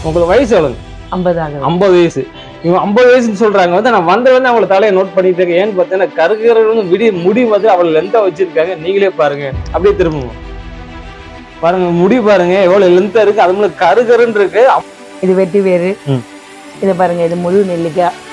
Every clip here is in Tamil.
உங்களுக்கு வயசு எவ்வளவு? 50 ஆகுது. 50 வயசு. இவங்க 50 வயசுன்னு சொல்றாங்க. வந்து நான் வந்து அவங்கள தலையை நோட் பண்ணிட்டு இருக்கேன். ஏன்னு பார்த்தீங்கன்னா கருகருன்னு முடி வந்து அவளை லென்த்தா வச்சிருக்காங்க. நீங்களே பாருங்க. அப்படியே திரும்புவோம் பாருங்க, முடி பாருங்க எவ்வளவு லென்த்தா இருக்கு. அது மூலம் கருகருன்னு இருக்கு. இது வெட்டி வேறு. இதை பாருங்க, இது முழு நெல்லிக்காய்.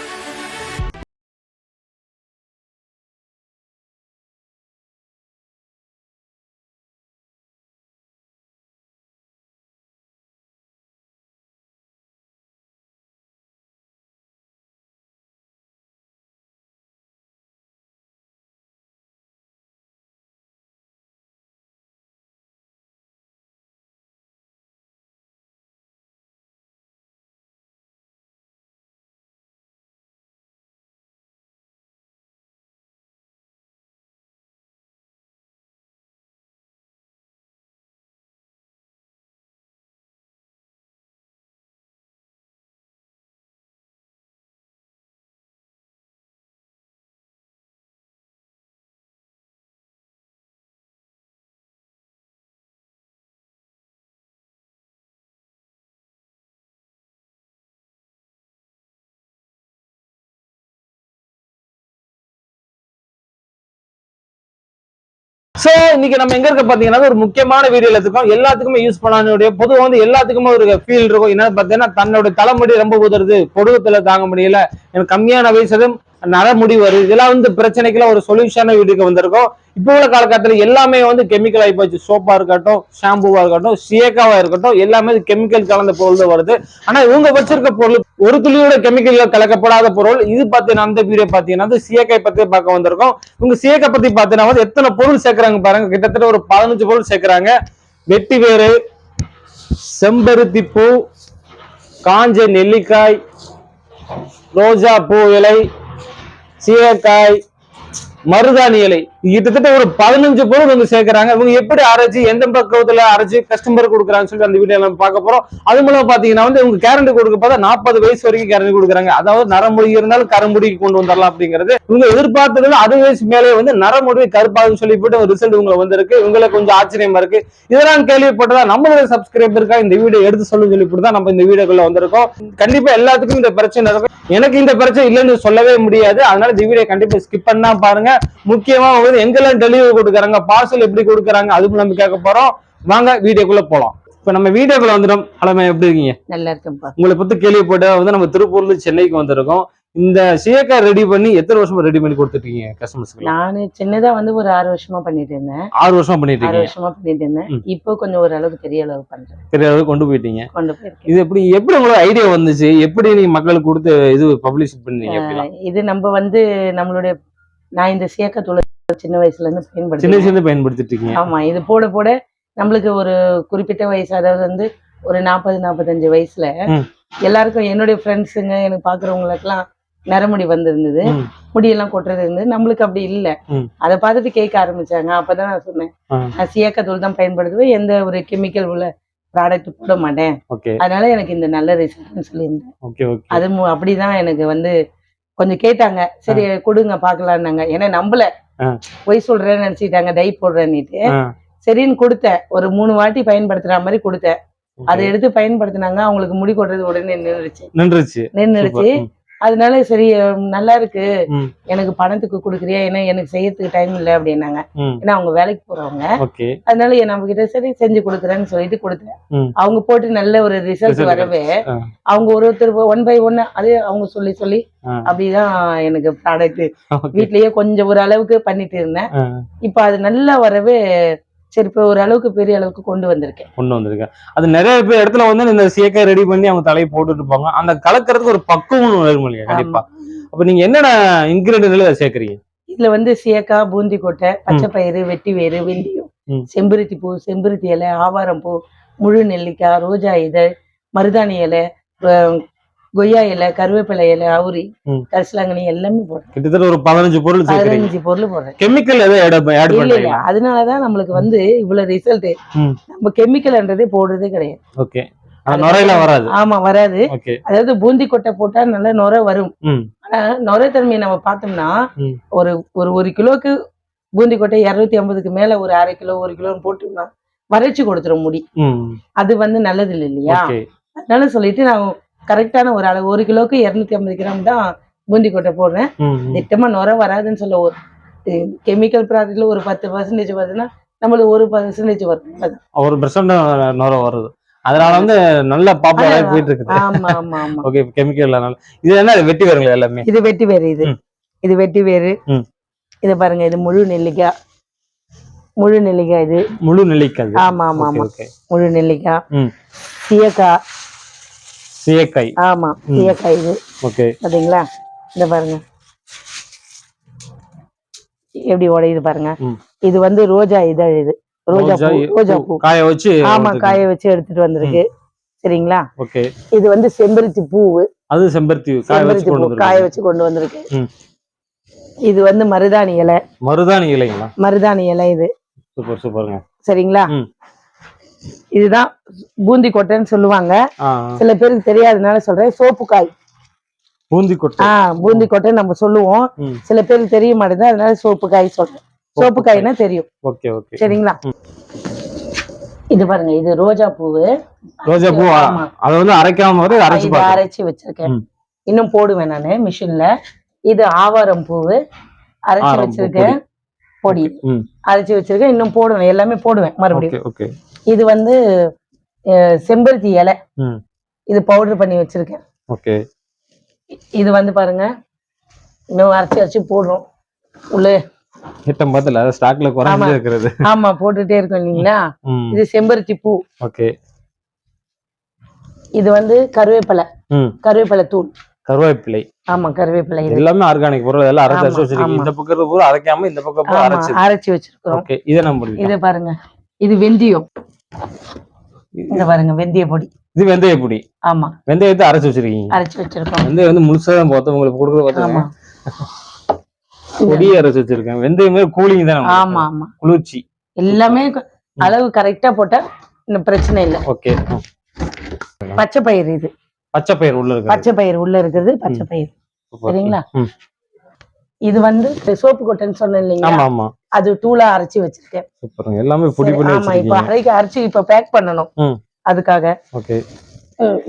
சோ இன்னைக்கு நம்ம எங்க இருக்க பாத்தீங்கன்னா ஒரு முக்கியமான வீடியோல இருக்கோம். எல்லாத்துக்குமே யூஸ் பண்ணக்கூடிய பொதுவாக வந்து எல்லாத்துக்குமே ஒரு ஃபீல் இருக்கும். என்னன்னு பாத்தீங்கன்னா தன்னோட தலைமுடி ரொம்ப உதறுது, பொடுகத்துல தாங்க முடியல, எனக்கு கம்மியான வயசு நரமுடி வருது, இதெல்லாம் வந்து பிரச்சனைக்குலாம் ஒரு சொல்யூஷனான வீட்டுக்கு வந்திருக்கோம். இப்போ உள்ள காலகட்டத்தில் எல்லாமே வந்து கெமிக்கல் ஆகி போச்சு. சோப்பா இருக்கட்டும், ஷாம்புவா இருக்கட்டும், சியக்காவா இருக்கட்டும், எல்லாமே கெமிக்கல் கலந்த பொருள் தான் வருது. ஆனா இவங்க வச்சிருக்க பொருள் ஒரு துளியோட கெமிக்கல் கலக்கப்படாத பொருள். இது பாத்தீங்கன்னா அந்த வீடியோ பாத்தீங்கன்னா சீயக்காய் பத்தி பார்க்க வந்திருக்கோம். இவங்க சீயக்காய் பத்தி பாத்தீங்கன்னா வந்து எத்தனை பொருள் சேர்க்கிறாங்க பாருங்க. கிட்டத்தட்ட ஒரு 15 பொருள் சேர்க்கிறாங்க. வெட்டி வேறு, செம்பருத்தி பூ, காஞ்ச நெல்லிக்காய், ரோஜா பூ இலை, சீயக்காய், மருதாணி இலை, கிட்டத்தட்ட ஒரு 15 பொருள் வந்து சேர்க்கிறாங்க. இவங்க எப்படி அரைச்சு எந்த பக்கத்துல அரைச்சு கஸ்டமர் கொடுக்குறாங்கன்னு சொல்லி அந்த வீடியோ நம்ம பார்க்க போறோம். அது மூலம் பாத்தீங்கன்னா வந்து இவங்க கேரண்டி கொடுக்க பார்த்தா 40 வயசு வரைக்கும் கேரண்டி கொடுக்குறாங்க. அதாவது நரமுடி இருந்தாலும் கருமுடிக்கு கொண்டு வந்துடலாம் அப்படிங்கிறது இவங்க எதிர்பார்த்தது. 60 வயசு மேலே வந்து நரமுடி கருப்பாகுன்னு சொல்லி போட்டு ஒரு ரிசல்ட் இவங்க வந்திருக்கு. இவங்களுக்கு கொஞ்சம் ஆச்சரியமா இருக்கு. இதெல்லாம் கேள்விப்பட்டதா நம்மளோட சப்ஸ்கிரைபருக்கா இந்த வீடியோ எடுத்து சொல்லு சொல்லி தான் நம்ம இந்த வீடியோக்குள்ள வந்திருக்கோம். கண்டிப்பா எல்லாத்துக்கும் இந்த பிரச்சனை இருக்கும். எனக்கு இந்த பிரச்சனை இல்லைன்னு சொல்லவே முடியாது. அதனால இந்த வீடியோ கண்டிப்பா ஸ்கிப் பண்ணா பாருங்க. முக்கியமா வந்து எங்கெல்லாம் டெலிவரி கொடுக்குறாங்க, பார்சல் எப்படி கொடுக்குறாங்க, அதுக்கு நம்ம கேட்க போறோம். வாங்க வீடியோக்குள்ள போலாம். இப்ப நம்ம வீடியோக்குள்ள வந்துடும். அலமே எப்படி இருக்கீங்க? நல்லா இருக்கேன்ப்பா. உங்களை பத்தி கேள்விப்பட்ட வந்து நம்ம திருப்பூர்ல சென்னைக்கு வந்திருக்கோம். இந்த சீயக்காய் ரெடி பண்ணி எத்தனை வருஷமா ரெடி பண்ணி கொடுத்துட்டீங்க கஸ்டமர்ஸ்க்கு? நான் சின்னதா வந்து ஒரு 6 வருஷமா பண்ணிட்டு இருந்தேன். 6 வருஷமா பண்ணிட்டு 6 வருஷமா பண்ணிட்டு இருந்தேன். இப்போ கொஞ்சம் ஓரளவுக்கு பெரிய அளவு பண்றேன். பெரிய அளவுக்கு கொண்டு போயிட்டீங்க. கொண்டு போயிருக்கேன். இது எப்படி உங்களுக்கு ஐடியா வந்துச்சு? எப்படி நீங்க மக்களுக்கு கொடுத்து இது பப்ளிஷ் பண்ணீங்க? இது நம்ம வந்து நம்மளுடைய நான் இந்த சீயக்காய் தூள் சின்ன வயசுல இருந்து பயன்படுத்திட்டு இருக்கீங்க. ஆமா, இது போட போட நம்மளுக்கு ஒரு குறிப்பிட்ட வயசு, அதாவது வந்து ஒரு 40-45 வயசுல எல்லாருக்கும் என்னுடைய ஃப்ரெண்ட்ஸுங்க எனக்கு பாக்குறவங்களுக்கெல்லாம் நரமுடி வந்திருந்தது, முடியெல்லாம் கொட்டுறது இருந்தது. நம்மளுக்கு அப்படி இல்லை. அதை பார்த்துட்டு கேட்க ஆரம்பிச்சாங்க. அப்பதான் நான் சொன்னேன், நான் சீயக்காய் தூள் தான் பயன்படுத்துவேன், எந்த ஒரு கெமிக்கல் உள்ள ப்ராடக்ட் போட மாட்டேன், அதனால எனக்கு இந்த நல்ல ரிசல்ட்னு சொல்லியிருந்தேன். அது அப்படிதான் எனக்கு வந்து கொஞ்சம் கேட்டாங்க. சரி கொடுங்க பாக்கலான்னாங்க. ஏன்னா நம்பல, பொய் சொல்றேன்னு நினைச்சிட்டாங்க, டை போடுறேன்னுட்டு. சரின்னு கொடுத்தேன். ஒரு 3 வாட்டி பயன்படுத்துற மாதிரி கொடுத்தேன். அதை எடுத்து பயன்படுத்தினாங்க. அவங்களுக்கு முடி கொட்டுறது உடனே நின்றுச்சு. அதனால சரி நல்லா இருக்கு, எனக்கு பணத்துக்கு கொடுக்குறியா, ஏன்னா எனக்கு செய்யறதுக்கு டைம் இல்லை அப்படின்னாங்க. ஏன்னா அவங்க வேலைக்கு போறவங்க. அதனால நம்ம கிட்ட சரி செஞ்சு கொடுக்குறேன்னு சொல்லிட்டு கொடுத்தேன். அவங்க போட்டு நல்ல ஒரு ரிசல்ட் வரவே அவங்க ஒருத்தர் 1 by 1 அதே அவங்க சொல்லி அப்படிதான் எனக்கு ப்ராடக்ட் வீட்லயே கொஞ்சம் ஒரு அளவுக்கு பண்ணிட்டு இருந்தேன். இப்ப அது நல்லா வரவே சரி இப்ப ஒரு அளவுக்கு பெரிய அளவுக்கு கொண்டு வந்திருக்கேன். அது நிறைய பேர் இடத்துல வந்து இந்த சீயக்காய் ரெடி பண்ணி அவங்க தலையை போட்டுட்டு இருப்பாங்க. அந்த கலக்கிறதுக்கு ஒரு பக்குவம் வேணும் இல்லையா? கண்டிப்பா. அப்ப நீங்க என்னென்ன இன்கிரீடியன்ட் சேர்க்கறீங்க? இதுல வந்து சீயக்காய், பூந்தி கொட்டை, பச்சை பயிறு, வெட்டி வேறு, வெந்தயம், செம்பருத்தி பூ, செம்பருத்தி இலை, ஆவாரம் பூ, முழு நெல்லிக்காய், ரோஜா இதழ், மருதாணி இலை, கொய்யா இலை, கருவேப்பிலை இலை, அவுரி, கரிசலாங்கண்ணி எல்லாமே போடுறேன். கிட்டத்தட்ட ஒரு 15 பொருள் போடுறேன். கெமிக்கல் இல்ல, அதனாலதான் நம்மளுக்கு வந்து இவ்வளவு ரிசல்ட். நம்ம கெமிக்கல்ன்றதே போடுறதே கிடையாது. ஆமா, வராது. அதாவது பூந்தி கொட்டை போட்டா நல்ல நுரை வரும். ஆனா நுரை தன்மையை நம்ம பார்த்தோம்னா ஒரு கிலோக்கு பூந்தி கொட்டை 250க்கு மேல ஒரு 1/2 கிலோ 1 கிலோ போட்டோம்னா வறட்சி கொடுத்துரும் முடி. அது வந்து நல்லது இல்லையா? அதனால சொல்லிட்டு நான் கரெக்டான ஒரு அளவு 1 கிலோக்கு 250 கிராம் தான் பூந்தி கொட்டை போடுறேன். திட்டமா நுர வராதுன்னு சொல்ல, ஒரு கெமிக்கல் ப்ராடக்ட்ல ஒரு 10% வருதுன்னா நம்மளுக்கு 1% வரும். 1% நுர வருது. அதனால வந்து நல்ல பாப்புலரா போயிட்டு இருக்குது. ஆமா ஆமா ஆமா. Okay, chemical. இது என்ன வெட்டி வேருங்களா எல்லாமே? இது வெட்டி வேறு. இது வெட்டி வேறு. இத பாருங்க, இது முழு நெல்லிக்காய். முழு நெல்லிக்காய் இது. முழு நெல்லிக்காய். ஆமா ஆமா ஆமா. முழு நெல்லிக்காய். சீயக்காய். சீயக்காய். ஆமா, சீயக்காய் இது. ஓகே, பாத்தீங்களா? இந்த பாருங்க எப்படி உடையுது பாருங்க. இது வந்து ரோஜா இதழ். இது ரோஜா பூ காய வச்சு. ஆமா, காய வச்சு எடுத்துட்டு வந்திருக்கு. சரிங்களா? ஓகே. இது வந்து செம்பருத்தி பூவு. அது செம்பருத்தி காய வச்சு கொண்டு வந்திருக்கு. இது வந்து மருதாணி இலை. மருதாணி இலைங்களா? மருதாணி இலை இது. சூப்பர் சூப்பருங்க. சரிங்களா? இதுதான் பூந்தி கொட்டைன்னு சொல்லுவாங்க. சில பேருக்கு தெரியாதனால சொல்றேன். சோப்பு காய். பூந்தி கொட்டை. பூந்தி கொட்டை நம்ம சொல்லுவோம். சில பேருக்கு தெரிய மாட்டேங்குது, அதனால சோப்பு காய் சொல்றேன். சோப்பு காய்னா தெரியும். Okay okay. சரிங்களா? இது பாருங்க, இது ரோஜா பூவு. ரோஜா பூ. அத வந்து அரைக்காம அரைச்சு வச்சிருக்கேன். இன்னும் போடுவேன் நானு மிஷின்ல. இது ஆவாரம் பூவு அரைச்சு வச்சிருக்கேன். பொடி அரைச்சு வச்சிருக்கேன். இன்னும் போடுவேன், எல்லாமே போடுவேன் மறுபடியும். இது வந்து செம்பருத்தி இலை. இது பவுடர் பண்ணி வச்சிருக்கேன். ஓகே. இது வந்து பாருங்க, இன்னும் அரைச்சு போடுறோம் உள்ள. ஸ்டாக்ல குறைஞ்சே இருக்குது. ஆமா, போட்டுட்டே இருக்கோம் இல்லீங்களா? இது செம்பருத்தி பூ. ஓகே. இது வந்து கருவேப்பிலை. கருவேப்பிலை தூள். கருவேப்பிலை. ஆமா, கருவேப்பிலை. எல்லாமே ஆர்கானிக் பொருள். எல்லாம் அரைச்சு வச்சிருக்கீங்க. இந்த பக்கம் பூரா அரைக்காம இந்த பக்கம் பூரா அரைச்சு வச்சிருக்கோம். ஓகே. இத நம்ம இது பாருங்க, இது வெந்தயம். இந்த பாருங்க, வெந்தய பொடி. இது வெந்தய பொடி. ஆமா, வெந்தயத்தை அரைச்சு வச்சிருக்கீங்க. அரைச்சு வச்சிருக்கோம். வெந்தயம் வந்து முழுசா தான் பார்த்தோம் உங்களுக்கு கொடுக்குறது பார்த்தோம். பொடியை அரைச்சு வச்சிருக்கேன். வெந்தயமே கூலிங் தான். ஆமா ஆமா, குளிர்ச்சி. எல்லாமே அளவு கரெக்டா போட்டா இன்னும் பிரச்சனை இல்லை. ஓகே. பச்சை பயிர். இது பச்சை பயிர் உள்ள இருக்கு. பச்சை பயிர் உள்ள இருக்குது. பச்சை பயிர். சரிங்களா? இது வந்து சோப்பு கொட்டைன்னு சொன்னேன் இல்லைங்களா? ஆமா ஆமா. அது தூளா அரைச்சு வச்சிருக்கேன். சூப்பர். எல்லாமே பொடி பண்ணி வச்சிருக்கீங்க. ஆமா, இப்ப அரைச்சு இப்ப பேக் பண்ணனும் அதுக்காக. ஓகே.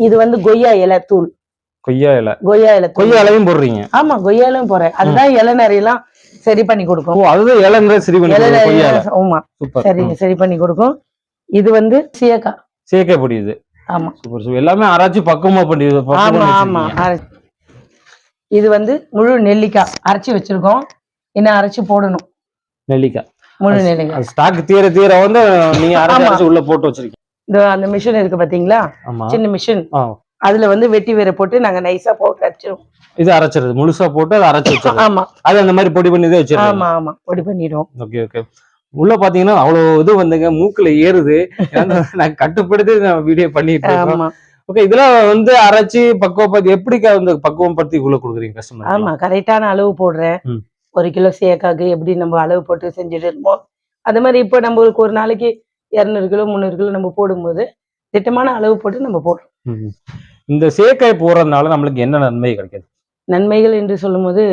இது வந்து கொய்யா இலை தூள். கொய்யா இலை. கொய்யா இலை. கொய்யா இலையும் போடுறீங்க? ஆமா, கொய்யா இலையும் போறேன். அதுதான் இலை நிறையெல்லாம் சரி பண்ணி கொடுக்கும். ஓ, அதுதான் இலை நிறைய சரி பண்ணி கொடுக்கும். கொய்யா இலை. ஆமா, சரி பண்ணி கொடுக்கும். இது வந்து சீயக்காய். சீயக்காய் பொடி இது. ஆமா, சூப்பர் சூப்பர். எல்லாமே அரைச்சு பக்குவமா பண்ணி. ஆமா ஆமா. இது வந்து முழு நெல்லிக்காய் அரைச்சு வச்சிருக்கோம். இன்னும் அரைச்சு போடணும். நெல்லிக்காய், முழு நெல்லிக்காய். ஸ்டாக் தீர வந்து நீங்க அரைச்சு உள்ள போட்டு வச்சிருக்கீங்க. இந்த அந்த மிஷின் இருக்கு பாத்தீங்களா? சின்ன மிஷின். அதுல வந்து வெட்டி வேற போட்டு நாங்க நைஸா போட்டு அரைச்சிரும். இது அரைச்சிருது முழுசா போட்டு அதை அரைச்சு வச்சிருக்கோம். ஆமா, அது அந்த மாதிரி பொடி பண்ணி தான் வச்சிருக்கோம். ஆமா ஆமா, பொடி பண்ணிடுவோம். Okay okay. உள்ள பாத்தீங்கன்னா அவ்வளவு இது வந்துங்க, மூக்குல ஏறுது. நான் கட்டுப்படுத்தி வீடியோ பண்ணிட்டு இருக்கேன். ஓகே. இதெல்லாம் வந்து அரைச்சு பக்குவப்படுத்தி எப்படி வந்து பக்குவம் படுத்தி உள்ள கொடுக்குறீங்க கஸ்டமர்? ஆமா, கரெக்டான அளவு போடுறேன். 1 கிலோ சேக்காக்கு எப்படி நம்ம அளவு போட்டு செஞ்சுட்டு இருப்போம், அது மாதிரி இப்போ நம்மளுக்கு ஒரு நாளைக்கு 200 கிலோ 300 கிலோ நம்ம போடும்போது திட்டமான அளவு போட்டு நம்ம போடுறோம். இந்த சேக்காய் போடுறதுனால நம்மளுக்கு என்ன நன்மை கிடைக்குது? நன்மைகள் என்று சொல்லும் போது,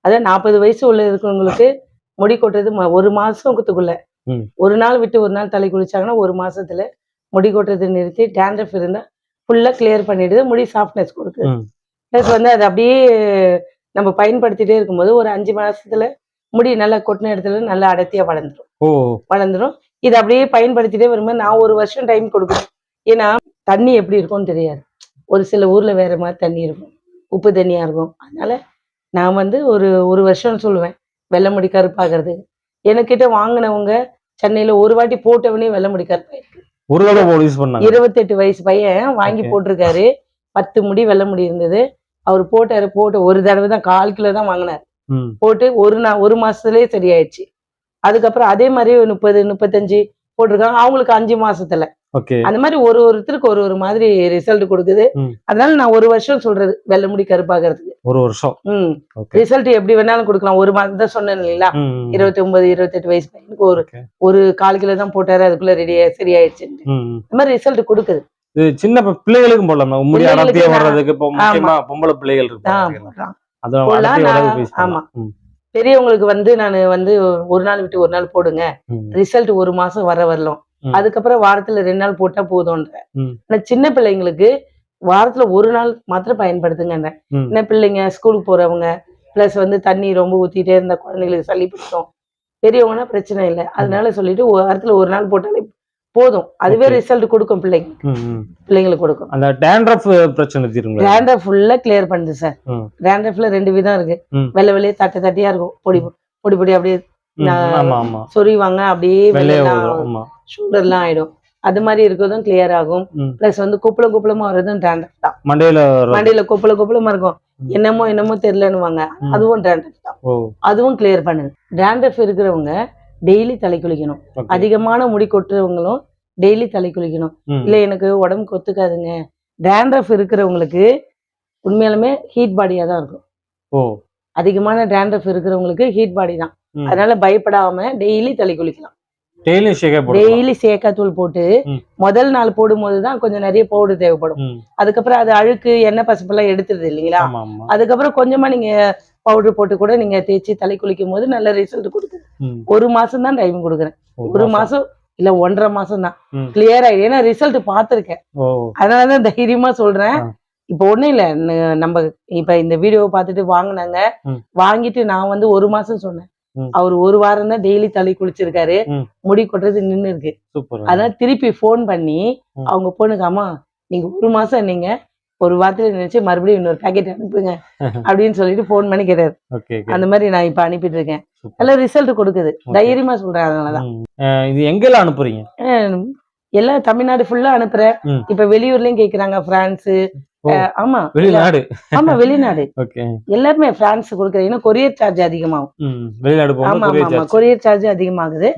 அதான் 40 வயசு உள்ள இருக்கிறவங்களுக்கு முடி கொட்டுறது 1 மாசத்துக்குள்ள, ஒரு நாள் விட்டு ஒரு நாள் தலை குளிச்சாங்கன்னா 1 மாசத்துல முடி கொட்டுறது நிறுத்தி, டேண்ட்ரஃப் இருந்தா ஃபுல்லா கிளியர் பண்ணிடுது. முடி சாஃப்ட்னஸ் கொடுக்குது. பிளஸ் வந்து அது அப்படியே நம்ம பயன்படுத்திட்டே இருக்கும்போது ஒரு 5 மாசத்துல முடி நல்லா கொட்டின இடத்துல நல்லா அடர்த்தியா வளர்ந்துரும். இது அப்படியே பயன்படுத்திட்டே வரும்போது நான் 1 வருஷம் டைம் கொடுக்குறேன். ஏன்னா தண்ணி எப்படி இருக்கும்னு தெரியாது. ஒரு சில ஊர்ல வேற மாதிரி தண்ணி இருக்கும், உப்பு தண்ணியா இருக்கும். அதனால நான் வந்து ஒரு வருஷம்னு சொல்லுவேன் வெள்ளை முடி கருப்பாகிறது. எனக்கிட்ட வாங்கினவங்க சென்னையில ஒரு வாட்டி போட்டவனே வெள்ளை முடி கருப்பாயிருக்கு. 28 வயசு பையன் வாங்கி போட்டிருக்காரு. 10 முடி வெள்ளை முடி இருந்தது. அவர் போட்டு ஒரு தடவை தான் 1/4 கிலோ தான் வாங்கினார். போட்டு ஒரு மாசத்துலயே சரியாயிடுச்சு. அதுக்கப்புறம் அதே மாதிரி 30 35 போட்டிருக்காங்க, அவங்களுக்கு 5 மாசத்துல. அந்த மாதிரி ஒருத்தருக்கு ஒரு மாதிரி ரிசல்ட் கொடுக்குது. அதனால நான் 1 வருஷம் சொல்றது வெள்ளை முடி கருப்பாகிறதுக்கு. 1 வருஷம் ரிசல்ட் எப்படி வேணாலும் கொடுக்கலாம். 1 மாதம் தான் சொன்னேன் இல்லைங்களா? 29 28 வயசு பையனுக்கு ஒரு 1/4 கிலோ தான் போட்டாரு, அதுக்குள்ள சரியாயிடுச்சு. இந்த மாதிரி ரிசல்ட் கொடுக்குது. சின்ன பிள்ளைகளுக்கும் போடலாம். முடி அடர்த்தியா வர்றதுக்கு முக்கியமா பொம்பளை பிள்ளைகள் இருக்காங்க. ஆமா, பெரியவங்களுக்கு வந்து நான் வந்து ஒரு நாள் விட்டு ஒரு நாள் போடுங்க, ரிசல்ட் 1 மாசம் வரலாம். அதுக்கப்புறம் வாரத்துல 2 நாள் போட்டா போதும்ன்ற. ம். ஆனா சின்ன பிள்ளைங்களுக்கு வாரத்துல 1 நாள் மாத்திரம் பயன்படுத்துங்கன்ற. ம். சின்ன பிள்ளைங்க ஸ்கூலுக்கு போறவங்க பிளஸ் வந்து தண்ணி ரொம்ப ஊத்திட்டே இருந்த குழந்தைங்களுக்கு சளி பிடிக்கும். பெரியவங்கன்னா பிரச்சனை இல்லை. அதனால சொல்லிட்டு வாரத்துல 1 நாள் போட்டாலே போதும். அதுவே Okay. ரிசல்ட் கொடுக்கும் பிள்ளைங்களுக்கு கொடுக்கும். அந்த டேண்ட்ரஃப் பிரச்சனை தீருங்களா? டேண்ட்ரஃப் ஃபுல்லா கிளியர் பண்ணுது சார். டேண்ட்ரஃப்ல 2 விதம் இருக்கு. வெள்ளை வெள்ளையே தட்டியா இருக்கும். பொடி பொடி அப்படியே சொறிவாங்க, அப்படியே ஷோல்டர்லாம் ஆயிடும். அது மாதிரி இருக்கிறதும் கிளியர் ஆகும். பிளஸ் வந்து குப்பளமா வர்றதும் டேண்ட்ரஃப் தான். மண்டையில குப்பளமா இருக்கும். என்னமோ தெரியலன்னுவாங்க. அதுவும் டேண்ட்ரஃப் தான். அதுவும் கிளியர் பண்ணுது. டேண்ட்ரஃப் இருக்கிறவங்க டெய்லி தலை குளிக்கணும். அதிகமான முடி கொட்டுறவங்களும் டெய்லி தலை குளிக்கணும். இல்ல எனக்கு உடம்புக்கு ஒத்துக்காதுங்க. டேண்ட்ரஃப் இருக்கிறவங்களுக்கு உண்மையாலுமே ஹீட் பாடியா தான் இருக்கும். அதிகமான டேண்ட்ரஃப் இருக்கிறவங்களுக்கு ஹீட் பாடி தான். அதனால பயப்படாம டெய்லி தலை குளிக்கலாம். டெய்லி சேக்காத்தூள் போட்டு முதல் நாள் போடும்போதுதான் கொஞ்சம் நிறைய பவுடர் தேவைப்படும். அதுக்கப்புறம் அது அழுக்கு எண்ணெய் பசப்பெல்லாம் எடுத்துருது இல்லைங்களா? அதுக்கப்புறம் கொஞ்சமா நீங்க பவுடர் போட்டு கூட நீங்க தேய்ச்சி தலை குளிக்கும் போது நல்ல ரிசல்ட் கொடுக்குது. 1 மாசம் தான் டைம் கொடுக்குறேன். 1 மாசம் இல்ல 1.5 மாசம் தான் கிளியர் ஆயிடும். ஏன்னா ரிசல்ட் பாத்துருக்கேன். அதனாலதான் தைரியமா சொல்றேன். இப்ப ஒண்ணும் இல்ல, நம்ம இப்ப இந்த வீடியோவை பார்த்துட்டு வாங்கினாங்க. வாங்கிட்டு நான் வந்து 1 மாசம் சொன்னேன். அவர் 1 வாரம் தான் டெய்லி தலை குளிச்சிருக்காரு. முடி கொட்டுறது நின்னு இருக்கு. அதான் திருப்பி போன் பண்ணி அவங்க பொண்ணுக்கு, அம்மா நீங்க 1 மாசம் நீங்க 1 வாரத்துல நினைச்சு மறுபடியும் இன்னொரு பேக்கெட் அனுப்புங்க அப்படின்னு சொல்லிட்டு போன் பண்ணி கேட்டாரு. அந்த மாதிரி நான் இப்ப அனுப்பிட்டு இருக்கேன். நல்ல ரிசல்ட் கொடுக்குது. தைரியமா சொல்றேன். அதனாலதான் இது எங்கெல்லாம் அனுப்புறீங்க? எல்லாம் தமிழ்நாடு ஃபுல்லா அனுப்புறேன். இப்ப வெளியூர்லயும் கேக்குறாங்க. பிரான்ஸ், ஆமா வெளிநாடு, ஆமா வெளிநாடு எல்லாருமே பிரான்ஸ் கொடுக்குறேன். ஏன்னா கொரியர் சார்ஜ் அதிகமாகும். ஆமா ஆமா கொரியர் சார்ஜ் அதிகமாகுது.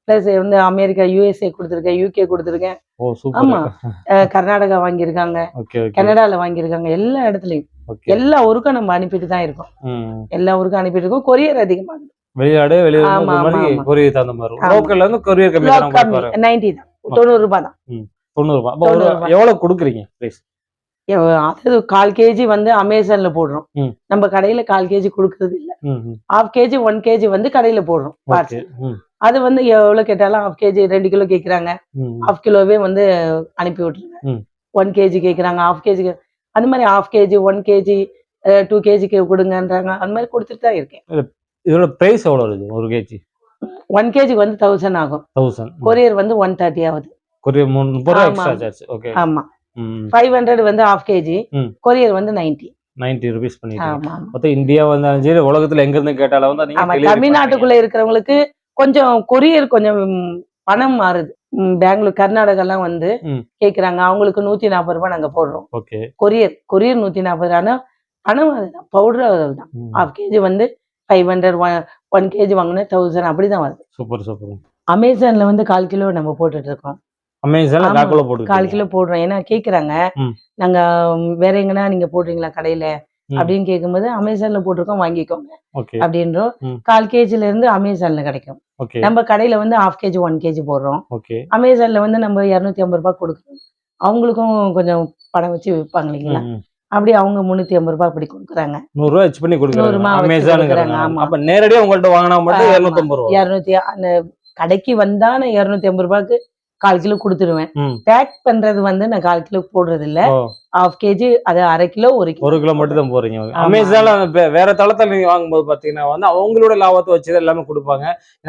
பிளஸ் வந்து அமெரிக்கா, USA கொடுத்துருக்கேன், UK கொடுத்துருக்கேன். ஆமா கர்நாடகா வாங்கியிருக்காங்க, கனடால வாங்கியிருக்காங்க. எல்லா இடத்துலயும் எல்லா ஊருக்கும் நம்ம அனுப்பிட்டு தான் இருக்கோம். எல்லா ஊருக்கும் அனுப்பிட்டு இருக்கோம். கொரியர் அதிகமாகுது. வெளிநாடு 90 தான், 90 ரூபாய் தான். 90 ரூபாய். எவ்வளவு கொடுக்குறீங்க? அதாவது 1/4 kg வந்து அமேசான்ல போடுறோம். நம்ம கடையில 1/4 kg கொடுக்கறது இல்ல. 1/2 kg 1 kg வந்து கடையில போடுறோம். அது வந்து எவ்வளவு கேட்டாலும் 1/2 kg 2 கிலோ கேக்குறாங்க. 1/2 கிலோவே வந்து அனுப்பி விட்டுருங்க. 1 kg கேக்குறாங்க, 1/2 kg. அந்த மாதிரி 1/2 kg 1 kg 2 kg கொடுங்கன்றாங்க. அந்த மாதிரி கொடுத்துட்டு தான் இருக்கேன். இதோட பிரைஸ் எவ்வளவு இருக்கு? 1 kg 1 kg வந்து 1000 ஆகும். 1000. கொரியர் வந்து 130 ஆகுது. கொரியர் 30 ரூபாய் எக்ஸ்ட்ரா சார்ஜ். ஓகே. ஆமா 500 வந்து 1/2 kg. கொரியர் வந்து 90 ரூபீஸ் பண்ணிட்டீங்க. மொத்தம் இந்தியா வந்தாலும் சரி, உலகத்துல எங்க இருந்து கேட்டாலும் வந்து நீங்க தமிழ்நாட்டுக்குள்ள இருக்கிறவங்களுக்கு கொஞ்சம் கொரியர் கொஞ்சம் பணம் மாறுது. பெங்களூர், கர்நாடகா எல்லாம் வந்து கேக்குறாங்க. அவங்களுக்கு 140 ரூபாய் நாங்க போடுறோம். கொரியர் 140 ரூபாய். பணம் பவுடர் தான். 1/2 kg வந்து 500, 1 kg வாங்கினா 1000 அப்படிதான் வருது. சூப்பர். அமேசான்ல வந்து 1/4 கிலோ நம்ம போட்டுட்டு இருக்கோம். அமேசான்ல 1/4 கிலோ போடுறோம். ஏன்னா கேக்குறாங்க, நாங்க வேற எங்கன்னா நீங்க போடுறீங்களா கடையில அப்படின்னு கேட்கும்போது அமேசான்ல போட்டிருக்கோம், வாங்கிக்கோங்க அப்படின்றோம். 1/4 kgல இருந்து அமேசான்ல கிடைக்கும். நம்ம கடையில வந்து 1/2 kg 1 kg போடுறோம். அமேசான்ல வந்து நம்ம 250 ரூபாய் கொடுக்குறோம். அவங்களுக்கும் கொஞ்சம் பணம் வச்சு விற்பாங்க இல்லைங்களா? அப்படி அவங்க 350 ரூபாய் அப்படி கொடுக்குறாங்க. 100 ரூபாய் வச்சு பண்ணி கொடுக்குறாங்க. அப்ப நேரடியா உங்கள்ட்ட வாங்கினா மட்டும் 250 ரூபாய். 200 அந்த கடைக்கு வந்தா நான் 250 ரூபாய்க்கு 1/4 கிலோ கொடுத்துருவேன். பேக் பண்றது வந்து நான் 1/4 கிலோ போடுறது இல்ல. 1/2 kg அது 1/2 கிலோ 1 கிலோ மட்டும் தான் போறீங்க. அமேசான்ல வேற தளத்துல நீங்க வாங்கும்போது பாத்தீங்கன்னா வந்து அவங்களோட லாபத்தை வச்சு எல்லாமே கொடுப்பாங்க.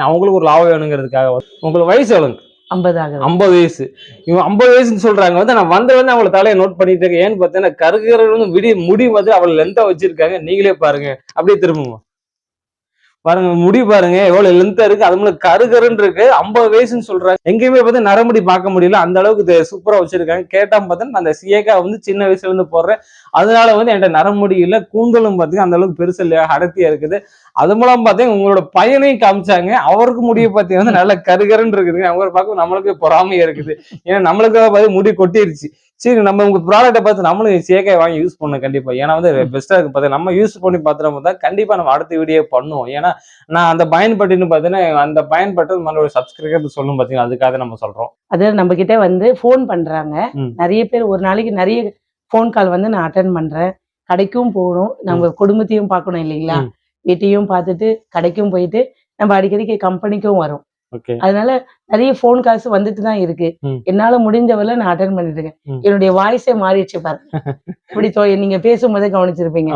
அவங்களுக்கு ஒரு லாபம் வேணுங்கிறதுக்காக. உங்களுக்கு வயசு எவ்வளவு? 50 ஆகுது. 50 வயசு. இவங்க 50 வயசுன்னு சொல்றாங்க. வந்து நான் வந்த வந்து அவங்கள தலையை நோட் பண்ணிட்டு இருக்கேன். ஏன்னு பார்த்தீங்கன்னா கருகிறது முடி வந்து அவள் லென்த்தா வச்சிருக்காங்க. நீங்களே பாருங்க. அப்படியே திரும்புங்க பாருங்க, முடி பாருங்க எவ்வளவு லென்த்தா இருக்கு. அது மூலம் கருகருன்னு இருக்கு. 50 வயசுன்னு சொல்றாங்க. எங்கேயுமே பார்த்து நரமுடி பார்க்க முடியல. அந்த அளவுக்கு சூப்பரா வச்சிருக்காங்க. கேட்டா பார்த்தா அந்த சிஏக்கா வந்து சின்ன வயசுல இருந்து போடுறேன். அதனால வந்து என்கிட்ட நரமுடி இல்ல. கூந்தலும் பார்த்தீங்கன்னா அந்த அளவுக்கு பெருசு இல்லையா, அடர்த்தியா இருக்குது. அது மூலம் பார்த்தீங்கன்னா உங்களோட பையனையும் காமிச்சாங்க. அவருக்கு முடிய பார்த்தீங்கன்னா நல்ல கருகருன்னு இருக்குதுங்க. அவங்க பார்க்க நம்மளுக்கு பொறாமையா இருக்குது. ஏன்னா நம்மளுக்கு பார்த்து முடி கொட்டிருச்சு. சரி, நம்ம உங்க ப்ராடக்ட்டை பார்த்து நம்மளும் சேக்காய் வாங்கி யூஸ் பண்ணணும் கண்டிப்பா. ஏன்னா வந்து பெஸ்டா இருக்கு. பார்த்தா நம்ம யூஸ் பண்ணி பார்த்துட்டு கண்டிப்பா நம்ம அடுத்த வீடியோ பண்ணுவோம். ஏன்னா நான் அந்த பயன்பட்டுன்னு பார்த்தீங்கன்னா அந்த பயன்பட்டு நம்மளோட சப்ஸ்கிரைபர் சொல்லும் பார்த்தீங்கன்னா அதுக்காக நம்ம சொல்றோம். அதாவது நம்ம கிட்ட வந்து போன் பண்றாங்க நிறைய பேர். ஒரு நாளைக்கு நிறைய போன் கால் வந்து நான் அட்டன் பண்றேன். கடைக்கும் போகணும், நம்ம குடும்பத்தையும் பார்க்கணும் இல்லைங்களா? வீட்டையும் பார்த்துட்டு கடைக்கும் போயிட்டு நம்ம அடிக்கடிக்கு கம்பெனிக்கும் வரும். ஓகே. அதனால நிறைய ஃபோன் கால்ஸ் வந்துட்டு தான் இருக்கு. என்னால முடிஞ்சவரை நான் அட்டெண்ட் பண்ணிட்டு இருக்கேன். என்னுடைய வாய்ஸே மாறிடுச்சு பாருங்க. இப்படி நீங்க பேசும்போதே கவனிச்சிருப்பீங்க.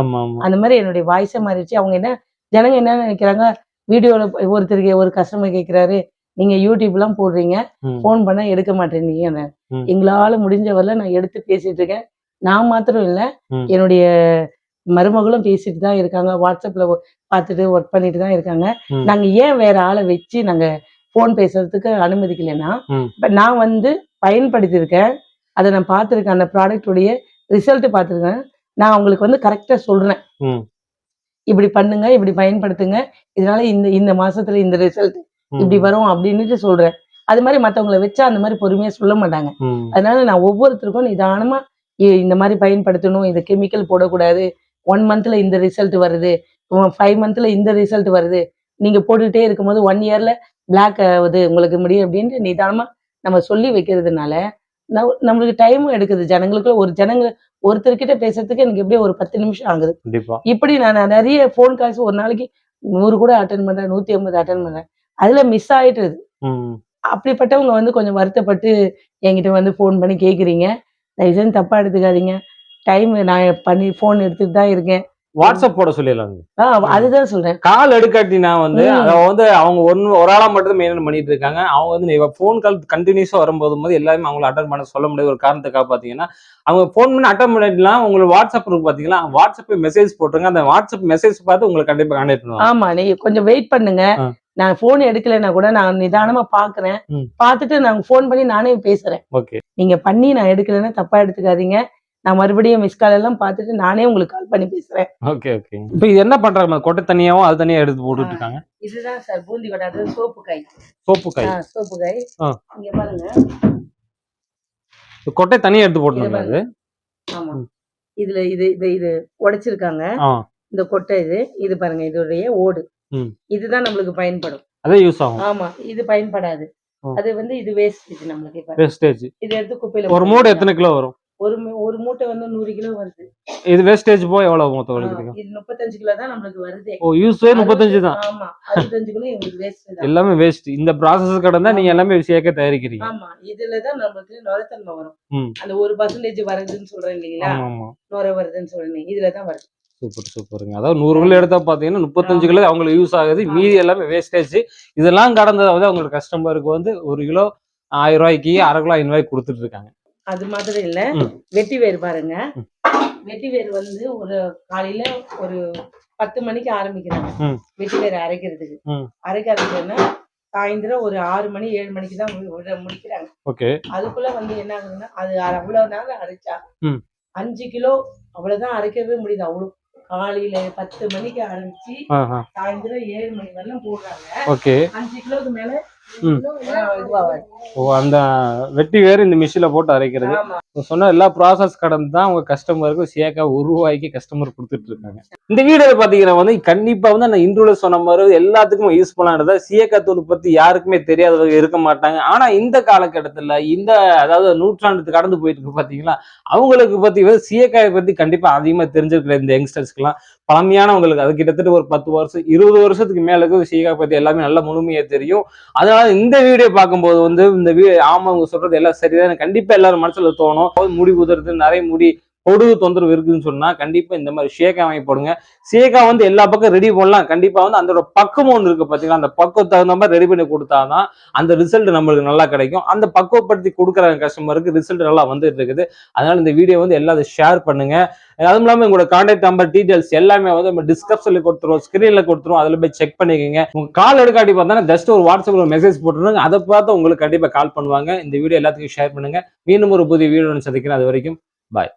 அந்த மாதிரி என்னுடைய வாய்ஸே மாறிடுச்சு. அவங்க என்ன ஜனங்க என்ன நினைக்கிறாங்க, வீடியோல ஒருத்தருக்கு ஒரு கஸ்டமர் கேட்கிறாரு, நீங்க யூடியூப்லாம் போடுறீங்க, ஃபோன் பண்ணா எடுக்க மாட்டேன்னீங்க. எங்களால முடிஞ்சவரை நான் எடுத்து பேசிட்டு இருக்கேன். நான் மாத்திரம் இல்ல, என்னுடைய மருமகளும் பேசிட்டு தான் இருக்காங்க. வாட்ஸ்அப்ல பார்த்துட்டு ஒர்க் பண்ணிட்டு தான் இருக்காங்க. நாங்க ஏன் வேற ஆளை வச்சு நாங்க போன் பேசுறதுக்கு அனுமதிக்கலைன்னா, நான் வந்து பயன்படுத்தியிருக்கேன், அதை நான் பார்த்துருக்கேன், அந்த ப்ராடக்டுடைய ரிசல்ட் பார்த்துருக்கேன். நான் அவங்களுக்கு வந்து கரெக்டா சொல்றேன், இப்படி பண்ணுங்க, இப்படி பயன்படுத்துங்க, இதனால இந்த இந்த மாசத்துல இந்த ரிசல்ட் இப்படி வரும் அப்படின்னுட்டு சொல்றேன். அது மாதிரி மற்றவங்களை வச்சா அந்த மாதிரி பொறுமையா சொல்ல மாட்டாங்க. அதனால நான் ஒவ்வொருத்தருக்கும் நிதானமா இந்த மாதிரி பயன்படுத்தணும், இந்த கெமிக்கல் போடக்கூடாது, 1 மந்த்ல இந்த ரிசல்ட் வருது, 5 மந்த்ல இந்த ரிசல்ட் வருது, நீங்க போட்டுக்கிட்டே இருக்கும்போது 1 இயர்ல பிளாக் ஆகுது உங்களுக்கு முடியும் அப்படின்ட்டு நிதானமா நம்ம சொல்லி வைக்கிறதுனால நம்மளுக்கு டைமும் எடுக்குது. ஜனங்களுக்குள்ள ஒருத்தர்கிட்ட பேசுறதுக்கு எனக்கு எப்படியும் ஒரு 10 நிமிஷம் ஆகுது. இப்படி நான் நிறைய போன் கால்ஸ் ஒரு நாளைக்கு 100 கூட அட்டன் பண்றேன், 150 அட்டன் பண்றேன். அதுல மிஸ் ஆயிட்டுது. அப்படிப்பட்டவங்க வந்து கொஞ்சம் வருத்தப்பட்டு என்கிட்ட வந்து போன் பண்ணி கேக்குறீங்க. தயவு செஞ்சு தப்பா எடுத்துக்காதீங்க. டைம் நான் பண்ணி போன் எடுத்துட்டு தான் இருக்கேன். வாட்ஸ்அப் போட சொல்லிடலாம். அதுதான் சொல்றேன். கால் எடுக்காட்டினா வந்து அவங்க ஒரு ஆளா மட்டும் மெயின்டைன் பண்ணிட்டு இருக்காங்க. அவங்க வந்து போன் கால் கண்டினியூஸா வரும்போது எல்லாருமே அவங்களை அட்டன் பண்ண சொல்ல முடியாது. ஒரு காரணத்துக்காக பாத்தீங்கன்னா அவங்க போன் பண்ணி அட்டன் பண்ணிடலாம். உங்களுக்கு வாட்ஸ்அப் இருக்கு பாத்தீங்களா, வாட்ஸ்அப் மெசேஜ் போட்டுருங்க. அந்த வாட்ஸ்அப் மெசேஜ் பார்த்து உங்களுக்கு கண்டிப்பா கான்டாக்ட் பண்ணுவாங்க. ஆமா, நீங்க கொஞ்சம் வெயிட் பண்ணுங்க. நான் போன் எடுக்கலைன்னா கூட நான் நிதானமா பாக்குறேன், பாத்துட்டு நான் போன் பண்ணி நானே பேசுறேன். நீங்க பண்ணி நான் எடுக்கலைன்னா தப்பா எடுத்துக்காதீங்க. நான் மறுபடியும் மிஸ் கால் எல்லாம் பார்த்துட்டு நானே உங்களுக்கு கால் பண்ணி பேசுறேன். Okay okay. இப்போ இது என்ன பண்றாங்க, கொட்டை தனியாவும் அது தனியா எடுத்து போட்டுட்டு இருக்காங்க? இதுதான் சார் பூந்தி கொட்டை, அது சோப்பு காய். சோப்பு காய். சோப்பு காய். இங்க பாருங்க, கொட்டை தனியா எடுத்து போட்டுருக்காங்க. ஆமா, இதுல இது உடைச்சிருக்காங்க. இந்த கொட்டை இது பாருங்க, இதோடைய ஓடு. இதுதான் நம்மளுக்கு பயன்படும். அதே யூஸ் ஆகும். ஆமா, இது பயன்படாது. அது வந்து இது வேஸ்டேஜ் நம்மளுக்கு. இப்ப வேஸ்டேஜ். இது எடுத்து குப்பையில. ஒரு மூட்டை எத்தனை கிலோ வரும்? ஒரு மூட்டை வந்து 100 கிலோ வருது. இது வேஸ்டேஜ் போய் எவ்வளவு மொத்தம் வருது? இது 35 கிலோ தான் நம்மளுக்கு வருது. யூஸே 35 தான். ஆமா, 65 கிலோ உங்களுக்கு வேஸ்ட் தான். எல்லாமே வேஸ்ட். இந்த ப்ராசஸ் கடந்தா நீங்க எல்லாமே சேர்க்க தயாரிக்கிறீங்க. ஆமா, இதுல தான் நமக்கு நுரத்தன்மை வரும். அந்த 1% வருதுன்னு சொல்றேன் இல்லீங்களா, நுர வருதுன்னு சொல்றேன், இதுல தான் வருது. சூப்பருங்க. அதாவது 100 கிலோ எடுத்தா பாத்தீங்கன்னா 35 கிலோ அவங்களுக்கு யூஸ் ஆகுது, மீதி எல்லாமே வேஸ்டேஜ். இதெல்லாம் கடந்ததாவது அவங்களுக்கு கஸ்டமருக்கு வந்து 1 கிலோ 1000 ரூபாய்க்கு, அரை கிலோ 500 ரூபாய்க்கு கொடுத்துட்டு இருக்காங்க. அது மாதிரி இல்ல, வெட்டி வேர் பாருங்க. வெட்டி வேர் வந்து ஒரு காலையில ஒரு 10 மணிக்கு ஆரம்பிக்கிறாங்க வெட்டி வேர் அரைக்கிறதுக்கு. அரைக்கிறதுன்னா சாயந்தரம் ஒரு 6 மணி 7 மணிக்கு தான் முடிக்கிறாங்க. அதுக்குள்ள வந்து என்ன ஆகுதுன்னா, அது அவ்வளவு நேரம் அரைச்சா 5 கிலோ அவ்வளவுதான் அரைக்கவே முடியுது. அவ்வளவு காலையில 10 மணிக்கு ஆரம்பிச்சு சாயந்தரம் 7 மணி வரலாம் போடுறாங்க. 5 கிலோக்கு மேல அந்த வெட்டி வேறு இந்த மிஷின்ல போட்டு அரைக்கிறது. சொன்ன எல்லா ப்ராசஸ் கடந்து தான் உங்க கஸ்டமருக்கு சேக்கா உருவாக்கி கஸ்டமர் கொடுத்துட்டு இருக்காங்க. இந்த வீடியோல பாத்தீங்கன்னா வந்து கண்டிப்பா வந்து அந்த இன்ட்ரோல சொன்ன மாதிரி எல்லாத்துக்கும் யூஸ் பண்ணானதா சீயக்காய் தூள் பத்தி யாருக்குமே தெரியாதவங்க இருக்க மாட்டாங்க. ஆனா இந்த காலகட்டத்துல அதாவது நூற்றாண்டு கடந்து போயிட்டு இருக்கு பாத்தீங்களா, அவங்களுக்கு பத்தி சீயக்காயை பத்தி கண்டிப்பா அதிகமா தெரிஞ்சிருக்கிற இந்த யங்ஸ்டர்ஸ்க்கு எல்லாம் பழமையானவங்களுக்கு அது கிட்டத்தட்ட ஒரு 10 வருஷம் 20 வருஷத்துக்கு மேல சீயக்காய் பத்தி எல்லாமே நல்ல முழுமையா தெரியும். அதனால இந்த வீடியோ பார்க்கும்போது வந்து இந்த ஆமா அவங்க சொல்றது எல்லாம் சரிதான் கண்டிப்பா எல்லாரும் மனசுல தோணும். முடி உதறது, நிறைய முடி பொடுகு தொந்தரவு இருக்குன்னு சொன்னா கண்டிப்பா இந்த மாதிரி ஷேக்கா வாங்கி போடுங்க. ஷேக்கா வந்து எல்லா பக்கம் ரெடி பண்ணலாம். கண்டிப்பா வந்து அதோட பக்குவம் ஒன்று இருக்கு பாத்தீங்களா, அந்த பக்குவம் தகுந்த மாதிரி ரெடி பண்ணி கொடுத்தாதான் அந்த ரிசல்ட் நம்மளுக்கு நல்லா கிடைக்கும். அந்த பக்குவப்படுத்தி கொடுக்குற கஸ்டமருக்கு ரிசல்ட் நல்லா வந்துட்டு இருக்குது. அதனால இந்த வீடியோ வந்து எல்லாரும் ஷேர் பண்ணுங்க. அதுவும் இல்லாமல் உங்களோட கான்டாக்ட் நம்பர் டீடைல்ஸ் எல்லாமே வந்து நம்ம டிஸ்கிரிப்ஷன்ல கொடுத்துருவோம், ஸ்கிரீன்ல கொடுத்துருவோம். அதுல போய் செக் பண்ணிக்கோங்க. உங்க கால் எடுக்காட்டி பார்த்தா ஜஸ்ட் ஒரு வாட்ஸ்அப்ல மெசேஜ் போட்டுருங்க, அதை பார்த்து உங்களுக்கு கண்டிப்பா கால் பண்ணுவாங்க. இந்த வீடியோ எல்லாத்துக்கும் ஷேர் பண்ணுங்க. மீண்டும் ஒரு புதிய வீடியோ சந்திக்கிறேன். அது வரைக்கும் பாய்.